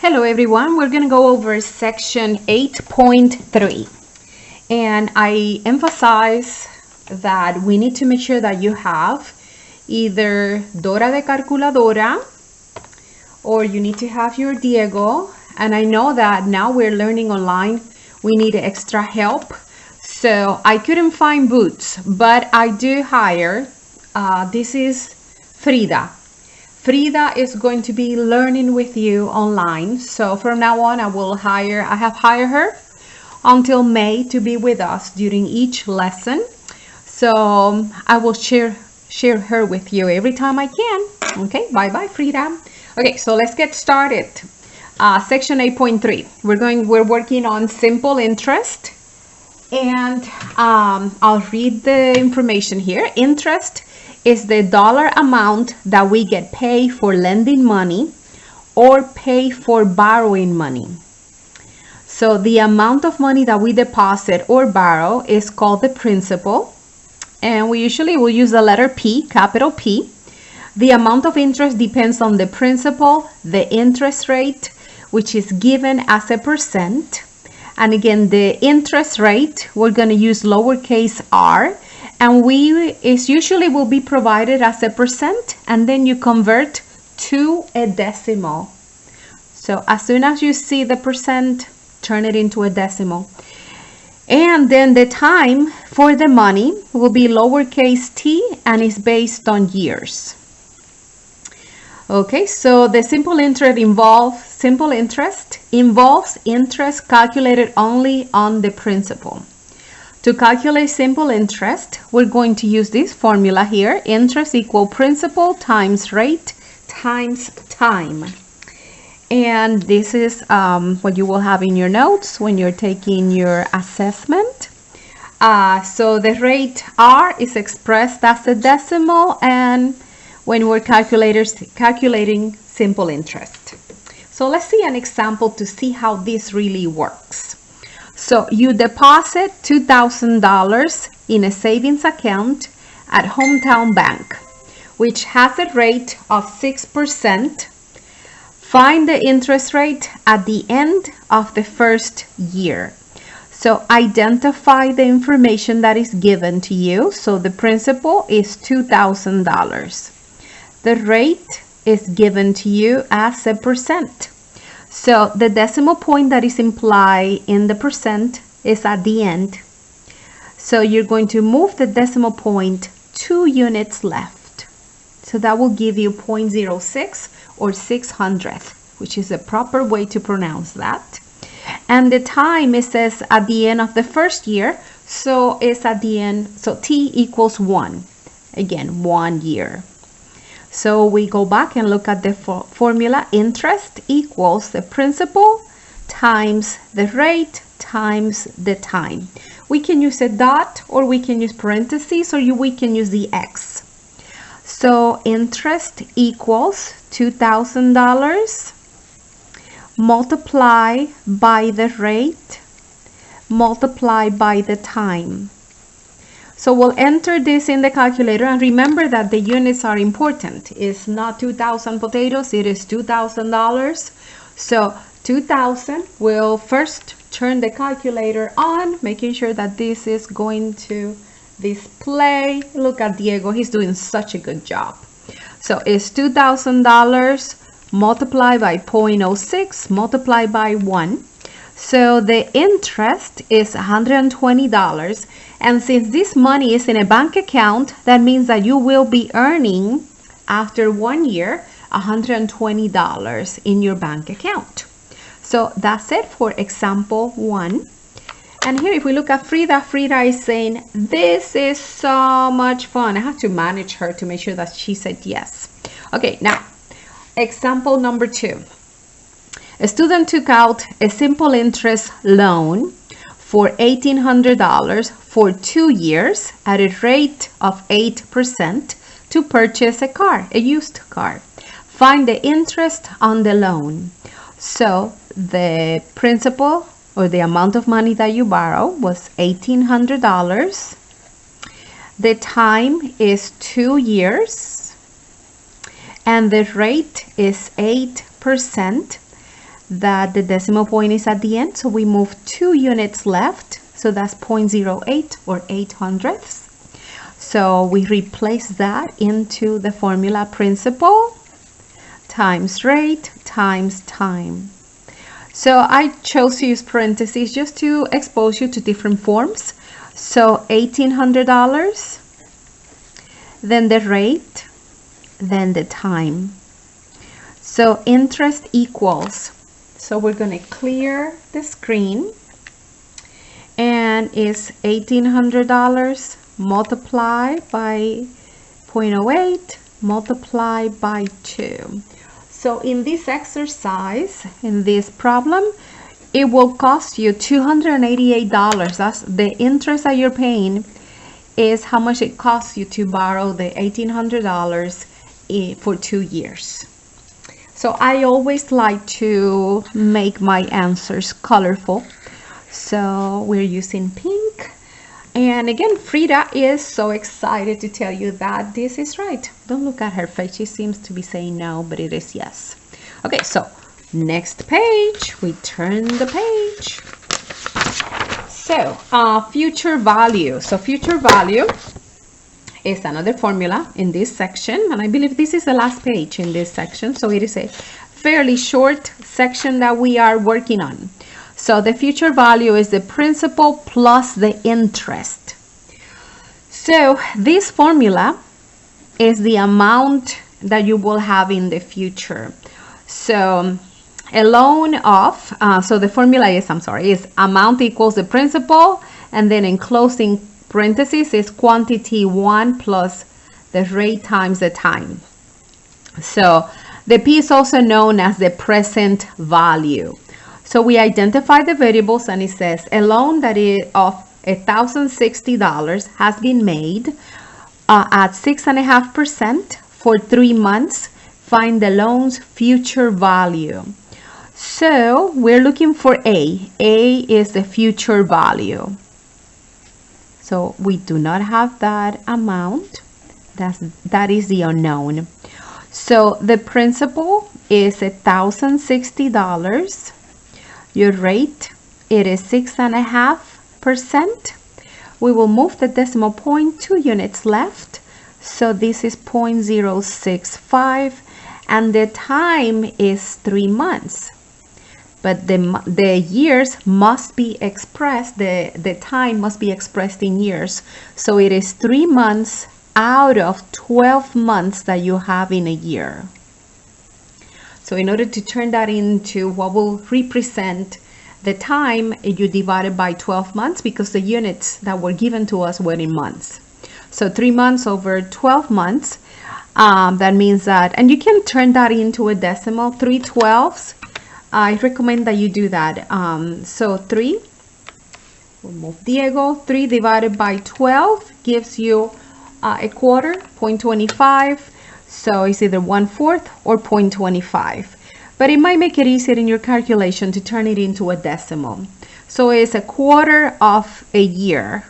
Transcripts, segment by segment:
Hello everyone, we're going to go over section 8.3 and I emphasize that we need to make sure that you have either Dora de Calculadora or you need to have your Diego, and I know that now we're learning online, we need extra help, so I couldn't find Boots, but I do hire, this is Frida. Frida is going to be learning with you online. So from now on, I have hired her until May to be with us during each lesson. So I will share her with you every time I can. Okay, bye Frida. Okay, so let's get started. Section 8.3. We're working on simple interest, and I'll read the information here. Interest is the dollar amount that we get paid for lending money or pay for borrowing money. So the amount of money that we deposit or borrow is called the principal, and we usually will use the letter P, capital P. The amount of interest depends on the principal, the interest rate, which is given as a percent. And again, the interest rate, we're going to use lowercase r, and it usually will be provided as a percent, and then you convert to a decimal. So as soon as you see the percent, turn it into a decimal. And then the time for the money will be lowercase t, and is based on years. Okay, so the simple interest involves interest calculated only on the principal. To calculate simple interest, we're going to use this formula here. Interest equal principal times rate times time. And this is what you will have in your notes when you're taking your assessment. So the rate R is expressed as a decimal, and when we're calculating simple interest. So let's see an example to see how this really works. So you deposit $2,000 in a savings account at Hometown Bank, which has a rate of 6%. Find the interest rate at the end of the first year. So identify the information that is given to you. So the principal is $2,000. The rate is given to you as a percent. So the decimal point that is implied in the percent is at the end. So you're going to move the decimal point 2 units left. So that will give you 0.06 or 600th, which is a proper way to pronounce that. And the time, it says at the end of the first year, so it's at the end, so t equals 1. Again, 1 year. So we go back and look at the formula. Interest equals the principal times the rate times the time. We can use a dot, or we can use parentheses, or we can use the X. So interest equals $2,000 multiplied by the rate multiplied by the time. So we'll enter this in the calculator, and remember that the units are important. It's not 2,000 potatoes, it is $2,000. So 2,000, we'll first turn the calculator on, making sure that this is going to display. Look at Diego, he's doing such a good job. So it's $2,000 multiplied by 0.06 multiplied by 1. So the interest is $120, and since this money is in a bank account, that means that you will be earning after 1 year $120 in your bank account. So that's it for example 1. And here if we look at Frida, Frida is saying, this is so much fun. I have to manage her to make sure that she said yes. Okay, now example number 2. A student took out a simple interest loan for $1,800 for 2 years at a rate of 8% to purchase a car, a used car. Find the interest on the loan. So the principal, or the amount of money that you borrow, was $1,800. The time is 2 years, and the rate is 8%. that the decimal point is at the end, so we move 2 units left, so that's 0.08 or 8 hundredths. So we replace that into the formula principal times rate times time. So I chose to use parentheses just to expose you to different forms. So $1,800, then the rate, then the time. So interest equals, so we're going to clear the screen, and it's $1,800 multiplied by 0.08 multiplied by 2. So in this exercise, in this problem, it will cost you $288. That's the interest that you're paying, is how much it costs you to borrow the $1,800 for 2 years. So I always like to make my answers colorful. So we're using pink. And again, Frida is so excited to tell you that this is right. Don't look at her face. She seems to be saying no, but it is yes. Okay, so next page. We turn the page. So future value. So future value is another formula in this section. And I believe this is the last page in this section. So it is a fairly short section that we are working on. So the future value is the principal plus the interest. So this formula is the amount that you will have in the future. So a loan of, so the formula is, is amount equals the principal, and then in closing parentheses is quantity 1 plus the rate times the time. So the P is also known as the present value. So we identify the variables, and it says a loan that is of $1,060 has been made at 6.5% for 3 months. Find the loan's future value. So we're looking for A. A is the future value. So we do not have that amount. That is the unknown. So the principal is $1,060. Your rate, it is 6.5%. We will move the decimal point 2 units left. So this is 0.065, and the time is 3 months. But the years must be expressed, the time must be expressed in years. So it is 3 months out of 12 months that you have in a year. So in order to turn that into what will represent the time, you divide it by 12 months because the units that were given to us were in months. So 3 months over 12 months, that means that, and you can turn that into a decimal, 3/12. I recommend that you do that. So 3, we'll move Diego, 3 divided by 12 gives you a quarter, 0.25. So it's either 1/4 or 0.25. But it might make it easier in your calculation to turn it into a decimal. So it's a quarter of a year.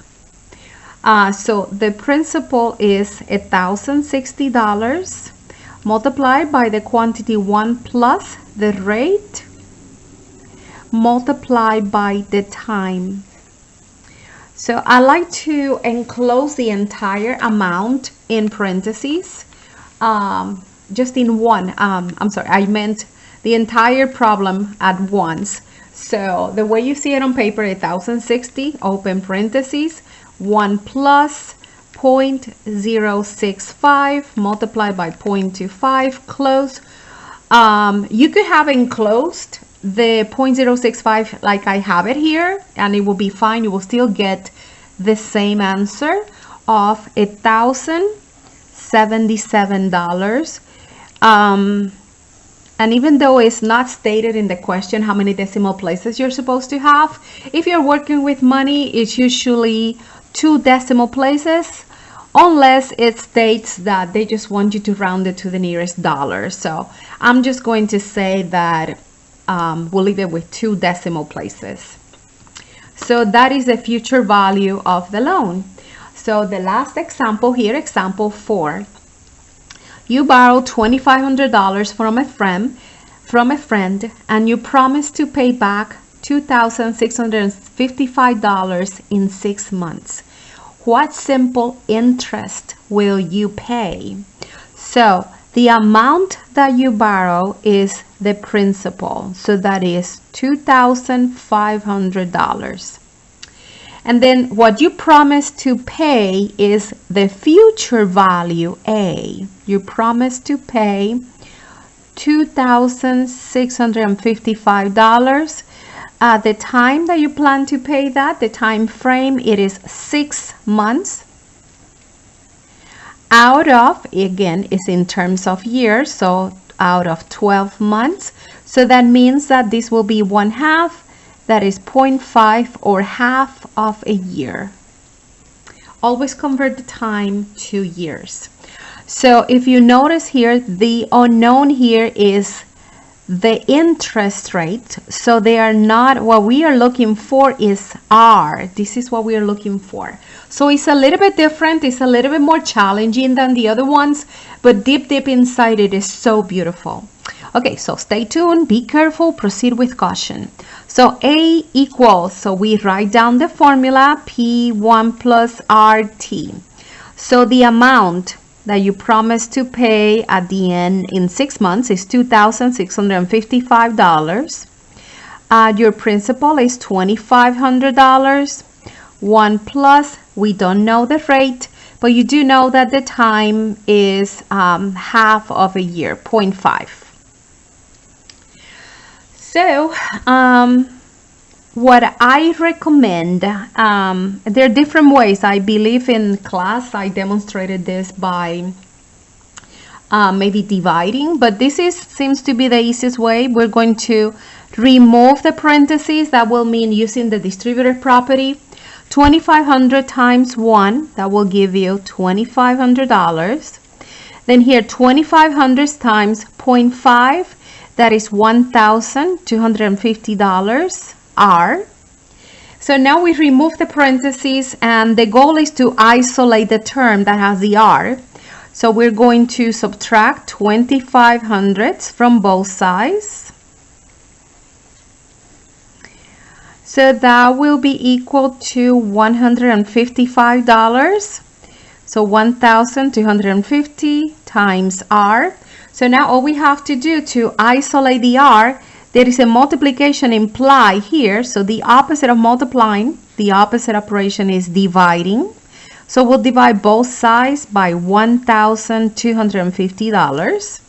So the principal is $1,060 multiplied by the quantity 1 plus the rate multiplied by the time. So I like to enclose the entire amount in parentheses, just in one. I meant the entire problem at once. So the way you see it on paper, 1,060, open parentheses, 1 plus 0.065 multiplied by 0.25, close. You could have enclosed the 0.065 like I have it here, and it will be fine. You will still get the same answer of $1,077. And even though it's not stated in the question how many decimal places you're supposed to have, if you're working with money, it's usually 2 decimal places, unless it states that they just want you to round it to the nearest dollar. So I'm just going to say that we'll leave it with 2 decimal places. So that is the future value of the loan. So the last example here, example 4. You borrow $2,500 from a friend from a friend and you promise to pay back $2,655 in 6 months. What simple interest will you pay? So the amount that you borrow is the principal, so that is $2,500. And then what you promise to pay is the future value, A. You promise to pay $2,655. The time that you plan to pay that, the time frame, it is 6 months. Out of, again, is in terms of years, so out of 12 months. So that means that this will be 1/2, that is 0.5 or half of a year. Always convert the time to years. So if you notice here, the unknown here is the interest rate. So they are not, what we are looking for is R. This is what we are looking for. So it's a little bit different. It's a little bit more challenging than the other ones, but deep inside it is so beautiful. Okay, so stay tuned, be careful, proceed with caution. So A equals, so we write down the formula, P1 plus RT. So the amount that you promise to pay at the end in 6 months is $2,655. Your principal is $2,500. 1 plus, we don't know the rate, but you do know that the time is half of a year, 0.5. So what I recommend, there are different ways. I believe in class I demonstrated this by maybe dividing, but this seems to be the easiest way. We're going to remove the parentheses. That will mean using the distributive property. 2,500 times 1, that will give you $2,500. Then here 2,500 times 0.5, that is $1,250 R. So now we remove the parentheses, and the goal is to isolate the term that has the R. So we're going to subtract 2,500 from both sides. So that will be equal to $155. So 1,250 times R. So now all we have to do to isolate the R, there is a multiplication implied here. So the opposite of multiplying, the opposite operation is dividing. So we'll divide both sides by $1,250.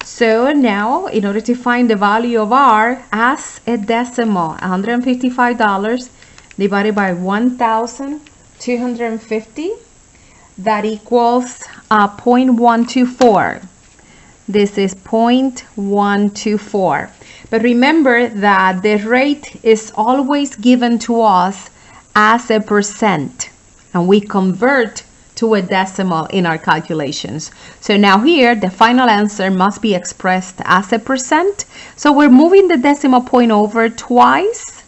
So now, in order to find the value of R as a decimal, $155 divided by 1,250, that equals 0.124. This is 0.124. But remember that the rate is always given to us as a percent, and we convert to a decimal in our calculations. So now here, the final answer must be expressed as a percent. So we're moving the decimal point over twice,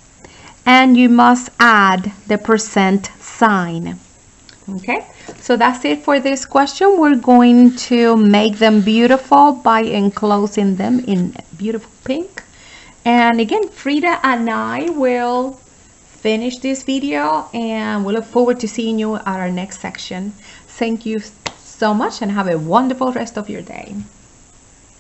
and you must add the percent sign. Okay, so that's it for this question. We're going to make them beautiful by enclosing them in beautiful pink. And again, Frida and I will finish this video, and we look forward to seeing you at our next section. Thank you so much, and have a wonderful rest of your day.